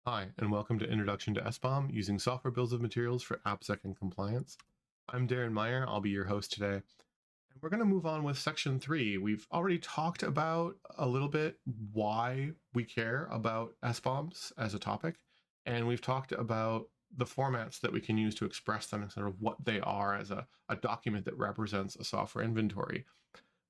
Hi, and welcome to Introduction to SBOM using software bills of materials for AppSec and compliance. I'm Darren Meyer. I'll be your host today. And we're going to move on with section 3. We've already talked about a little bit why we care about SBOMs as a topic, and we've talked about the formats that we can use to express them and sort of what they are as a document that represents a software inventory.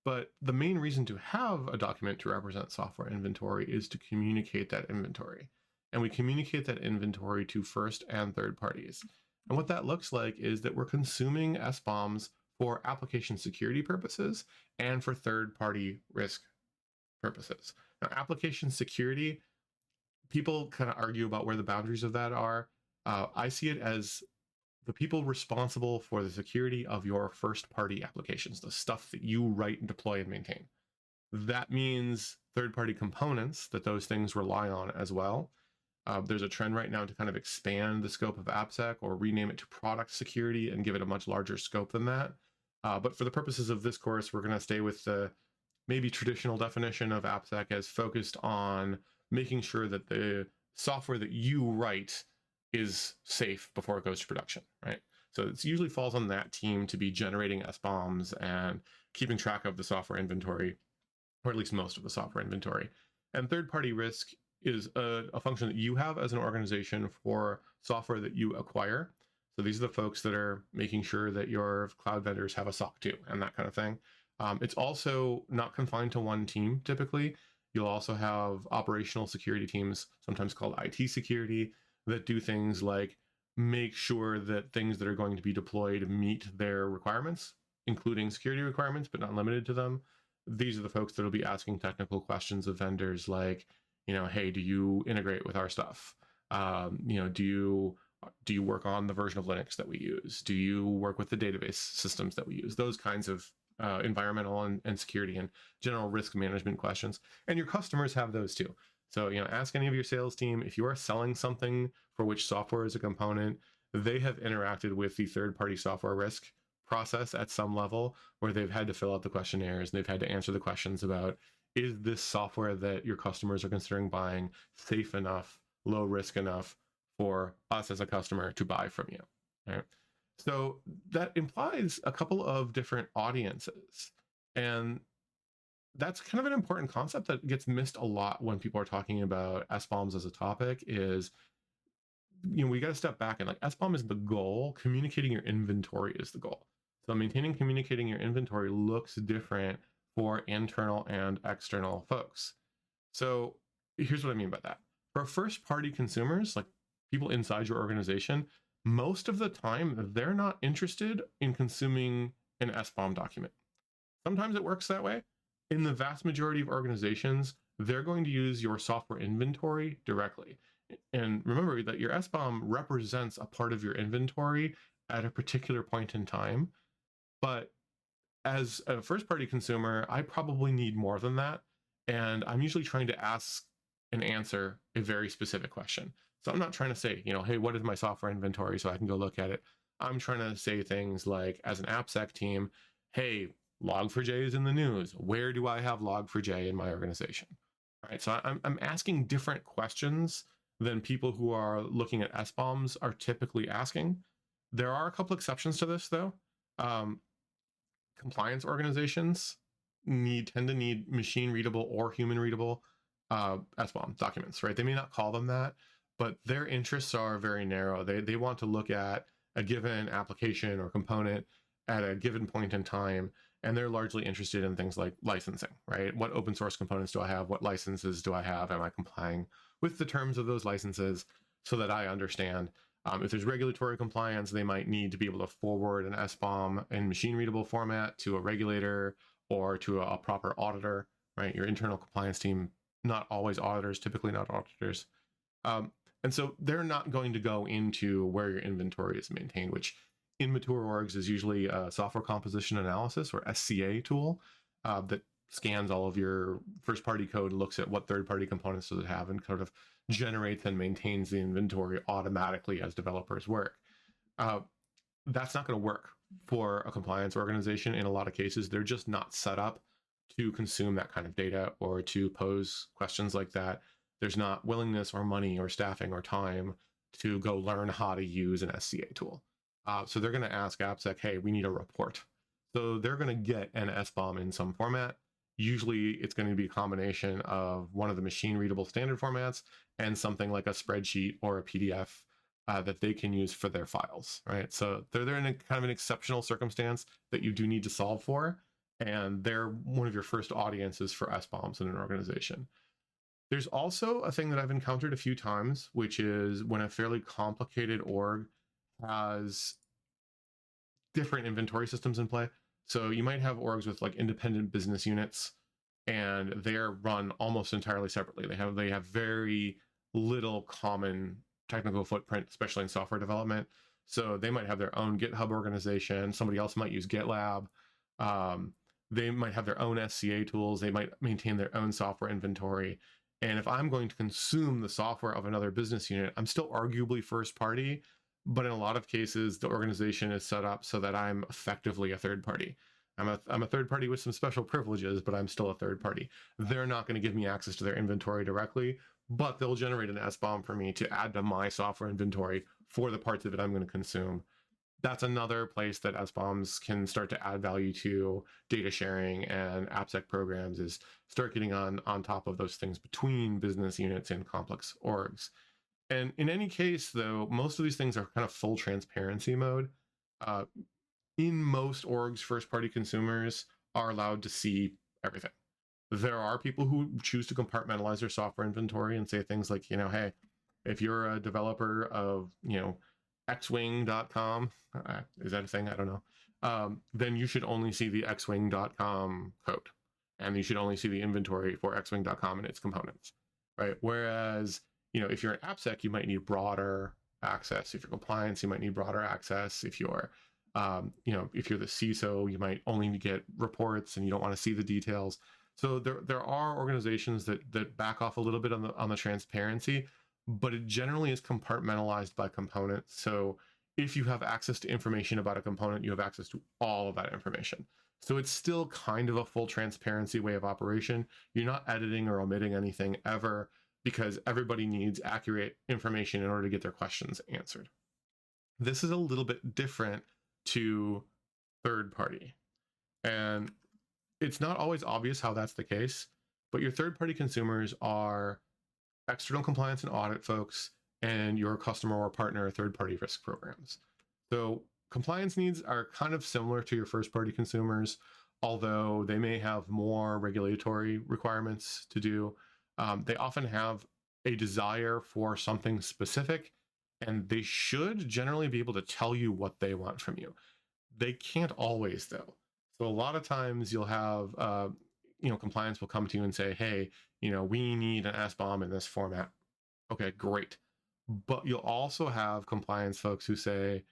But the main reason to have a document to represent software inventory is to communicate that inventory. And we communicate that inventory to first and third parties. And what that looks like is that we're consuming SBOMs for application security purposes and for third-party risk purposes. Now, application security, people kind of argue about where the boundaries of that are. I see it as the people responsible for the security of your first-party applications, the stuff that you write and deploy and maintain. That means third-party components that those things rely on as well. There's a trend right now to kind of expand the scope of AppSec or rename it to product security and give it a much larger scope than that. But for the purposes of this course, we're going to stay with the maybe traditional definition of AppSec as focused on making sure that the software that you write is safe before it goes to production, right? So it usually falls on that team to be generating SBOMs and keeping track of the software inventory, or at least most of the software inventory. And third-party risk is a function that you have as an organization for software that you acquire. So these are the folks that are making sure that your cloud vendors have a SOC 2 and that kind of thing. It's also not confined to one team, typically. You'll also have operational security teams, sometimes called IT security, that do things like make sure that things that are going to be deployed meet their requirements, including security requirements, but not limited to them. These are the folks that will be asking technical questions of vendors like, hey, do you integrate with our stuff? Do you work on the version of Linux that we use? Do you work with the database systems that we use? Those kinds of environmental and security and general risk management questions. And your customers have those too. So, ask any of your sales team, if you are selling something for which software is a component, they have interacted with the third-party software risk process at some level where they've had to fill out the questionnaires and they've had to answer the questions about, is this software that your customers are considering buying safe enough, low risk enough for us as a customer to buy from you, right? So that implies a couple of different audiences. And that's kind of an important concept that gets missed a lot when people are talking about SBOMs as a topic is, we got to step back and SBOM is the goal. Communicating your inventory is the goal. So communicating your inventory looks different for internal and external folks. So here's what I mean by that. For first-party consumers, like people inside your organization, most of the time, they're not interested in consuming an SBOM document. Sometimes it works that way. In the vast majority of organizations, they're going to use your software inventory directly. And remember that your SBOM represents a part of your inventory at a particular point in time. But as a first-party consumer, I probably need more than that. And I'm usually trying to ask and answer a very specific question. So I'm not trying to say, hey, what is my software inventory so I can go look at it. I'm trying to say things like, as an AppSec team, hey, Log4j is in the news. Where do I have Log4j in my organization? All right, so I'm asking different questions than people who are looking at SBOMs are typically asking. There are a couple exceptions to this, though. Compliance organizations tend to need machine readable or human readable SBOM documents, right? They may not call them that, but their interests are very narrow. They want to look at a given application or component at a given point in time, and they're largely interested in things like licensing, right? What open source components do I have? What licenses do I have? Am I complying with the terms of those licenses so that I understand? If there's regulatory compliance, they might need to be able to forward an SBOM in machine readable format to a regulator or to a proper auditor, right? Your internal compliance team, not always auditors, typically not auditors. And so they're not going to go into where your inventory is maintained, which in mature orgs is usually a software composition analysis or SCA tool that scans all of your first-party code and looks at what third-party components does it have and kind of generates and maintains the inventory automatically as developers work. That's not going to work for a compliance organization in a lot of cases. They're just not set up to consume that kind of data or to pose questions like that. there's not willingness or money or staffing or time to go learn how to use an SCA tool. So they're going to ask AppSec, hey, we need a report. So they're going to get an SBOM in some format. Usually it's going to be a combination of one of the machine readable standard formats and something like a spreadsheet or a PDF that they can use for their files, right? So they're in a kind of an exceptional circumstance that you do need to solve for, and they're one of your first audiences for SBOMs in an organization. There's also a thing that I've encountered a few times, which is when a fairly complicated org has different inventory systems in play. So you might have orgs with like independent business units, and they're run almost entirely separately. They have very little common technical footprint, especially in software development. So they might have their own GitHub organization. Somebody else might use GitLab. They might have their own SCA tools. They might maintain their own software inventory. And if I'm going to consume the software of another business unit, I'm still arguably first party, but in a lot of cases, the organization is set up so that I'm effectively a third party. I'm a third party with some special privileges, but I'm still a third party. They're not going to give me access to their inventory directly, but they'll generate an SBOM for me to add to my software inventory for the parts of it I'm going to consume. That's another place that SBOMs can start to add value to data sharing, and AppSec programs is start getting on top of those things between business units and complex orgs. And in any case, though, most of these things are kind of full transparency mode. In most orgs, first-party consumers are allowed to see everything. There are people who choose to compartmentalize their software inventory and say things like, hey, if you're a developer of, xwing.com, is that a thing? I don't know. Then you should only see the xwing.com code, and you should only see the inventory for xwing.com and its components, right? Whereas, if you're an AppSec, you might need broader access. If you're compliance, you might need broader access. If you're, if you're the CISO, you might only get reports and you don't want to see the details. So there are organizations that back off a little bit on the transparency, but it generally is compartmentalized by component. So if you have access to information about a component, you have access to all of that information. So it's still kind of a full transparency way of operation. You're not editing or omitting anything ever, because everybody needs accurate information in order to get their questions answered. This is a little bit different to third party. And it's not always obvious how that's the case, but your third party consumers are external compliance and audit folks and your customer or partner third party risk programs. So compliance needs are kind of similar to your first party consumers, although they may have more regulatory requirements to do. They often have a desire for something specific, and they should generally be able to tell you what they want from you. They can't always, though. So a lot of times you'll have, compliance will come to you and say, hey, we need an SBOM in this format. Okay, great. But you'll also have compliance folks who say,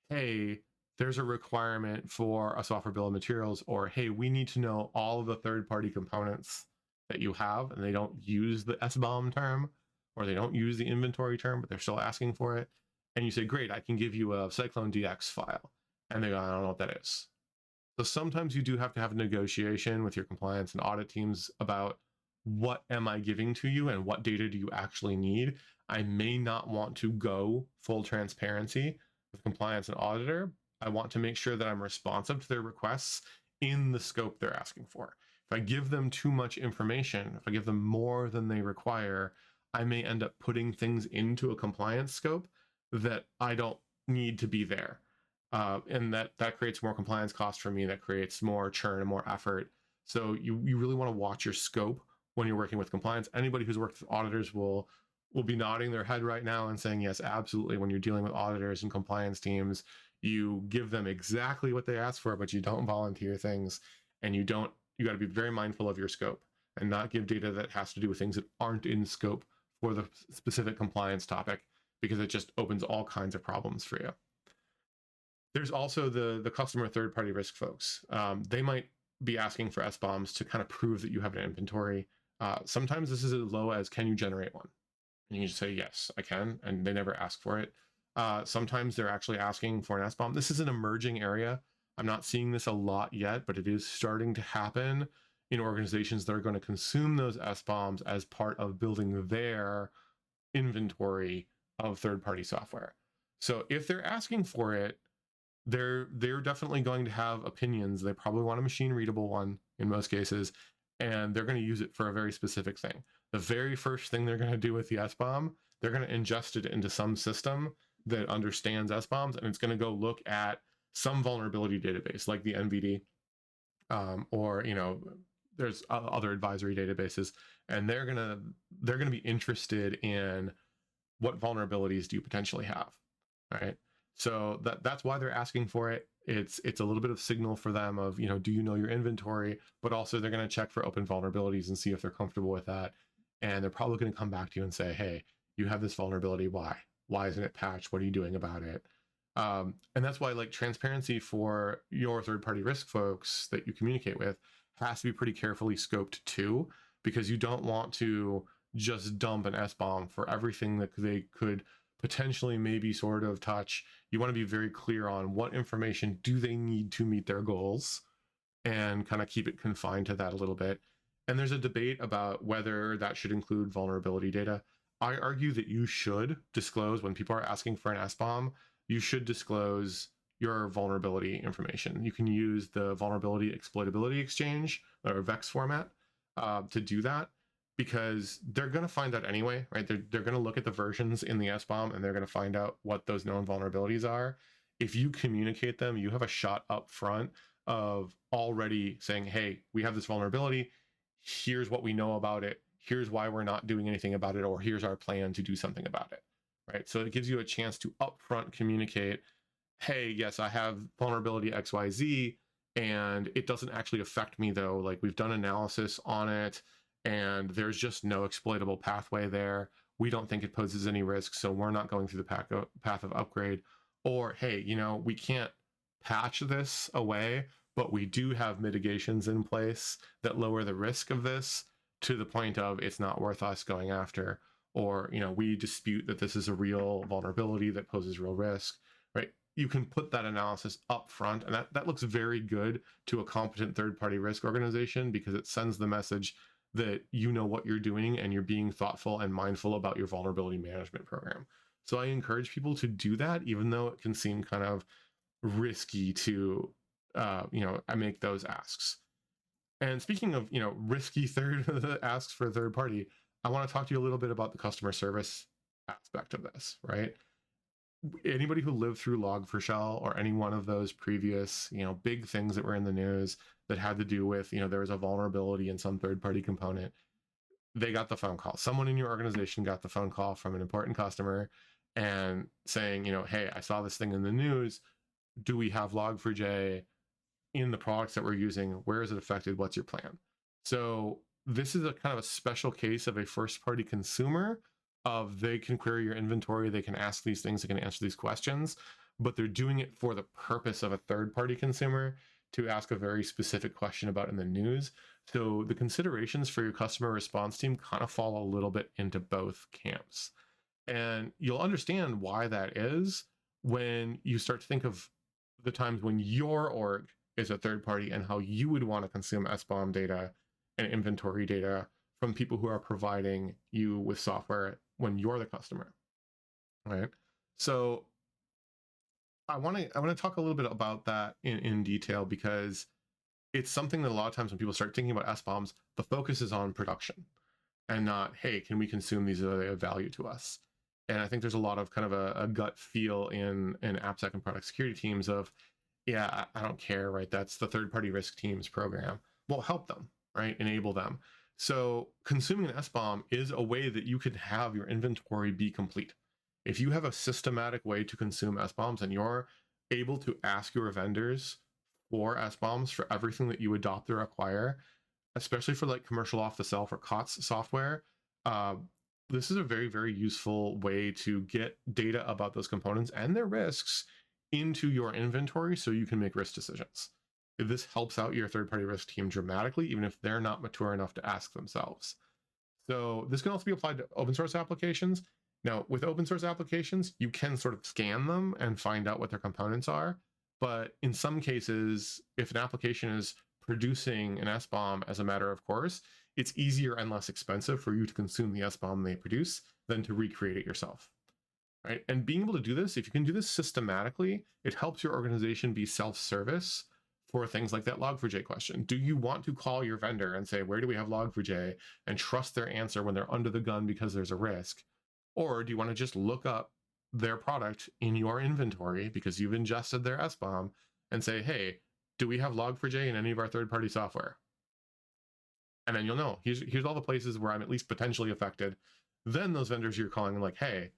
hey, there's a requirement for a software bill of materials, or hey, we need to know all of the third-party components that you have, and they don't use the SBOM term, or they don't use the inventory term, but they're still asking for it. And you say, great, I can give you a Cyclone DX file. And they go, I don't know what that is. So sometimes you do have to have a negotiation with your compliance and audit teams about what am I giving to you and what data do you actually need. I may not want to go full transparency with compliance and auditor. I want to make sure that I'm responsive to their requests in the scope they're asking for. If I give them too much information, if I give them more than they require, I may end up putting things into a compliance scope that I don't need to be there. And that creates more compliance costs for me. That creates more churn and more effort. So you really want to watch your scope when you're working with compliance. Anybody who's worked with auditors will be nodding their head right now and saying, yes, absolutely. When you're dealing with auditors and compliance teams, you give them exactly what they ask for, but you don't volunteer things, and you got to be very mindful of your scope and not give data that has to do with things that aren't in scope for the specific compliance topic, because it just opens all kinds of problems for you. There's also the customer third-party risk folks. They might be asking for SBOMs to kind of prove that you have an inventory. Sometimes this is as low as, can you generate one? And you just say, yes, I can, and they never ask for it. Sometimes they're actually asking for an SBOM. This is an emerging area. I'm not seeing this a lot yet, but it is starting to happen. in organizations that are going to consume those SBOMs as part of building their inventory of third-party software. So if they're asking for it, they're definitely going to have opinions. They probably want a machine readable one in most cases, and they're going to use it for a very specific thing. The very first thing they're going to do with the SBOM, they're going to ingest it into some system that understands SBOMs, and it's going to go look at some vulnerability database like the NVD, or there's other advisory databases, and they're gonna be interested in what vulnerabilities do you potentially have, right? So that's why they're asking for it. It's a little bit of signal for them of, do you know your inventory? But also they're going to check for open vulnerabilities and see if they're comfortable with that. And they're probably going to come back to you and say, hey, you have this vulnerability. Why? Why isn't it patched? What are you doing about it? And that's why transparency for your third-party risk folks that you communicate with has to be pretty carefully scoped too, because you don't want to just dump an SBOM for everything that they could potentially maybe sort of touch. You want to be very clear on what information do they need to meet their goals and kind of keep it confined to that a little bit. And there's a debate about whether that should include vulnerability data. I argue that you should disclose when people are asking for an SBOM, you should disclose your vulnerability information. You can use the vulnerability exploitability exchange or VEX format to do that, because they're going to find out anyway, right? They're going to look at the versions in the SBOM and they're going to find out what those known vulnerabilities are. If you communicate them, you have a shot up front of already saying, hey, we have this vulnerability. Here's what we know about it. Here's why we're not doing anything about it, or here's our plan to do something about it, right? So it gives you a chance to upfront communicate, hey, yes, I have vulnerability XYZ, and it doesn't actually affect me though. Like, we've done analysis on it, and there's just no exploitable pathway there. We don't think it poses any risk, so we're not going through the path of upgrade. Or, hey, we can't patch this away, but we do have mitigations in place that lower the risk of this to the point of it's not worth us going after. Or, we dispute that this is a real vulnerability that poses real risk, right? You can put that analysis up front, and that looks very good to a competent third-party risk organization, because it sends the message that you know what you're doing and you're being thoughtful and mindful about your vulnerability management program. So I encourage people to do that, even though it can seem kind of risky to, I make those asks. And speaking of, risky asks for a third party, I want to talk to you a little bit about the customer service aspect of this, right? Anybody who lived through Log4Shell or any one of those previous, big things that were in the news that had to do with, there was a vulnerability in some third-party component, they got the phone call. Someone in your organization got the phone call from an important customer and saying, hey, I saw this thing in the news. Do we have Log4j in the products that we're using? Where is it affected? What's your plan? So this is a kind of a special case of a first-party consumer of they can query your inventory, they can ask these things, they can answer these questions, but they're doing it for the purpose of a third-party consumer to ask a very specific question about in the news. So the considerations for your customer response team kind of fall a little bit into both camps. And you'll understand why that is when you start to think of the times when your org is a third party and how you would want to consume SBOM data and inventory data from people who are providing you with software when you're the customer, right? So I want to talk a little bit about that in detail, because it's something that a lot of times when people start thinking about SBOMs, the focus is on production and not, hey, can we consume these? Are they of value to us? And I think there's a lot of kind of a gut feel in AppSec and product security teams of, yeah, I don't care, right? That's the third-party risk team's program. Well, help them, right? Enable them. So consuming an SBOM is a way that you can have your inventory be complete. If you have a systematic way to consume SBOMs and you're able to ask your vendors for SBOMs for everything that you adopt or acquire, especially for commercial off-the-shelf or COTS software, this is a very, very useful way to get data about those components and their risks into your inventory so you can make risk decisions. This helps out your third-party risk team dramatically, even if they're not mature enough to ask themselves. So this can also be applied to open source applications. Now, with open source applications, you can sort of scan them and find out what their components are. But in some cases, if an application is producing an SBOM as a matter of course, it's easier and less expensive for you to consume the SBOM they produce than to recreate it yourself. Right? And being able to do this, if you can do this systematically, it helps your organization be self-service for things like that log4j question. Do you want to call your vendor and say, where do we have log4j, and trust their answer when they're under the gun because there's a risk? Or do you want to just look up their product in your inventory because you've ingested their SBOM and say, hey, do we have log4j in any of our third-party software? And then you'll know, here's all the places where I'm at least potentially affected. Then those vendors you're calling and like, hey,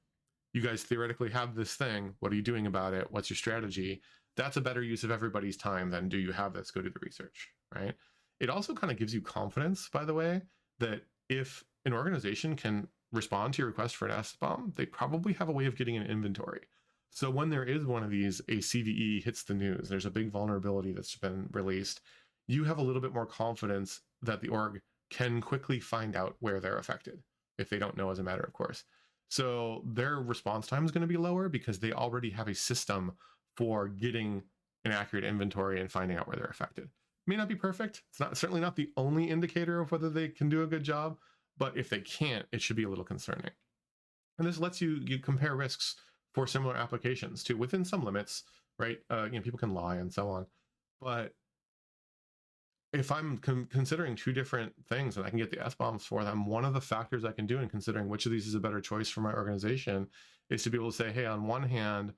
you guys theoretically have this thing. What are you doing about it? What's your strategy? That's a better use of everybody's time than do you have this? Go do the research, right? It also kind of gives you confidence, by the way, that if an organization can respond to your request for an SBOM, they probably have a way of getting an inventory. So when there is one of these, a CVE hits the news, there's a big vulnerability that's been released, you have a little bit more confidence that the org can quickly find out where they're affected, if they don't know as a matter of course. So their response time is going to be lower because they already have a system for getting an accurate inventory and finding out where they're affected. It may not be perfect. It's certainly not the only indicator of whether they can do a good job, but if they can't, it should be a little concerning. And this lets you compare risks for similar applications too, within some limits, right? People can lie and so on, but if I'm considering two different things and I can get the SBOMs for them, one of the factors I can do in considering which of these is a better choice for my organization is to be able to say, hey, on one hand,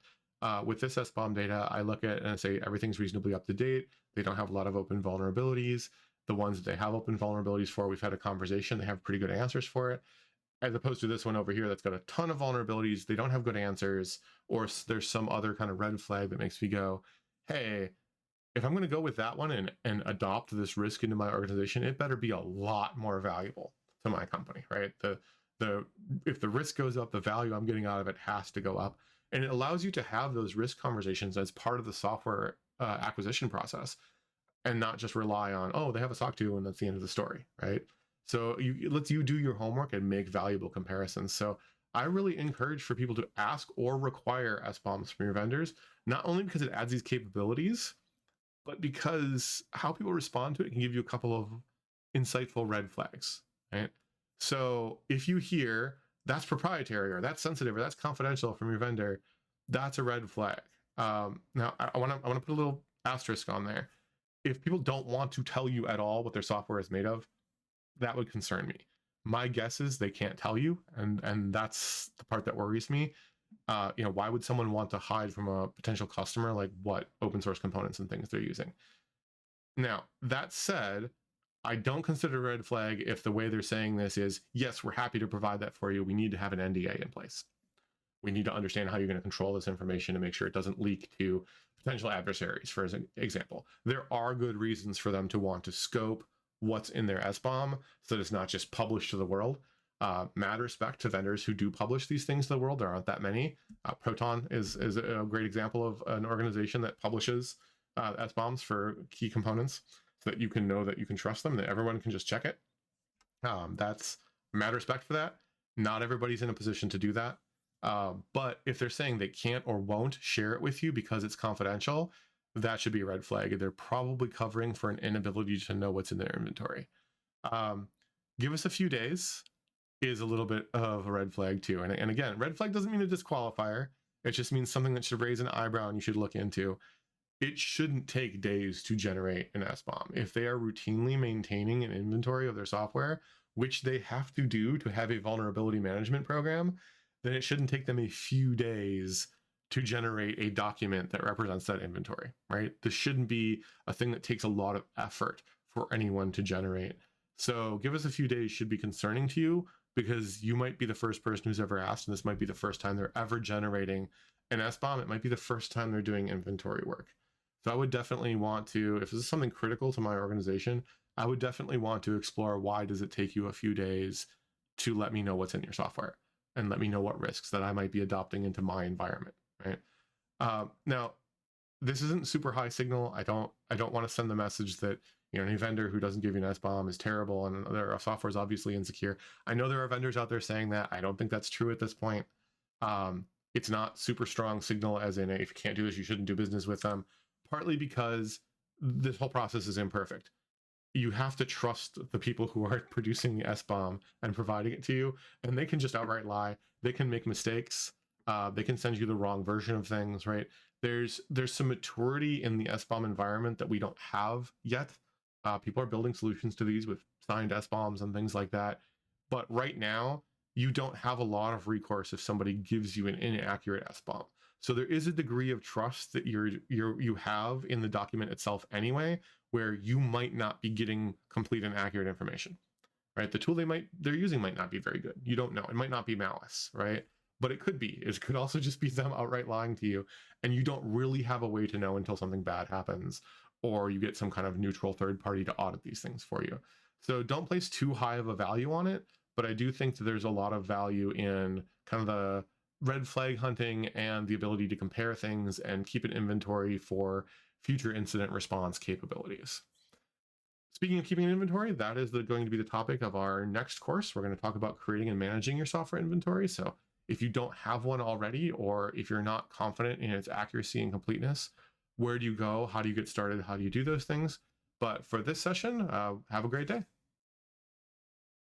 with this SBOM data, I look at and I say everything's reasonably up to date. They don't have a lot of open vulnerabilities. The ones that they have open vulnerabilities for, we've had a conversation, they have pretty good answers for it. As opposed to this one over here that's got a ton of vulnerabilities, they don't have good answers, or there's some other kind of red flag that makes me go, hey, if I'm going to go with that one and adopt this risk into my organization, it better be a lot more valuable to my company, right? If the risk goes up, the value I'm getting out of it has to go up. And it allows you to have those risk conversations as part of the software acquisition process and not just rely on, oh, they have a SOC 2 and that's the end of the story, right? So it lets you do your homework and make valuable comparisons. So I really encourage for people to ask or require SBOMs from your vendors, not only because it adds these capabilities, but because how people respond to it can give you a couple of insightful red flags, right? So if you hear that's proprietary or that's sensitive or that's confidential from your vendor, that's a red flag. Now I want to put a little asterisk on there. If people don't want to tell you at all what their software is made of, that would concern me. My guess is they can't tell you, and that's the part that worries me. Why would someone want to hide from a potential customer like what open source components and things they're using? Now, that said, I don't consider a red flag if the way they're saying this is, yes, we're happy to provide that for you. We need to have an NDA in place. We need to understand how you're going to control this information and make sure it doesn't leak to potential adversaries, for example. There are good reasons for them to want to scope what's in their SBOM so that it's not just published to the world. Mad respect to vendors who do publish these things to the world. There aren't that many. Proton is a great example of an organization that publishes SBOMs for key components so that you can know that you can trust them, that everyone can just check it. That's mad respect for that. Not everybody's in a position to do that. But if they're saying they can't or won't share it with you because it's confidential, that should be a red flag. They're probably covering for an inability to know what's in their inventory. Give us a few days is a little bit of a red flag too. And again, red flag doesn't mean a disqualifier. It just means something that should raise an eyebrow and you should look into. It shouldn't take days to generate an SBOM. If they are routinely maintaining an inventory of their software, which they have to do to have a vulnerability management program, then it shouldn't take them a few days to generate a document that represents that inventory, right? This shouldn't be a thing that takes a lot of effort for anyone to generate. So give us a few days should be concerning to you because you might be the first person who's ever asked, and this might be the first time they're ever generating an SBOM. It might be the first time they're doing inventory work. So I would definitely want to, if this is something critical to my organization, I would definitely want to explore why does it take you a few days to let me know what's in your software and let me know what risks that I might be adopting into my environment, right? Now, this isn't super high signal. I don't want to send the message that any vendor who doesn't give you an SBOM is terrible and their software is obviously insecure. I know there are vendors out there saying that. I don't think that's true at this point. It's not super strong signal as in if you can't do this, you shouldn't do business with them, partly because this whole process is imperfect. you have to trust the people who are producing the SBOM and providing it to you, and they can just outright lie. They can make mistakes. They can send you the wrong version of things, right? There's some maturity in the SBOM environment that we don't have yet. People are building solutions to these with signed SBOMs and things like that. But right now, you don't have a lot of recourse if somebody gives you an inaccurate SBOM. So there is a degree of trust that you have in the document itself anyway, where you might not be getting complete and accurate information, right? The tool they're using might not be very good. You don't know. It might not be malice, right? But it could be. It could also just be them outright lying to you, and you don't really have a way to know until something bad happens, or you get some kind of neutral third party to audit these things for you. So don't place too high of a value on it, but I do think that there's a lot of value in kind of the red flag hunting and the ability to compare things and keep an inventory for future incident response capabilities. Speaking of keeping an inventory, that is going to be the topic of our next course. We're going to talk about creating and managing your software inventory. So if you don't have one already, or if you're not confident in its accuracy and completeness, where do you go? How do you get started? How do you do those things? But for this session, have a great day.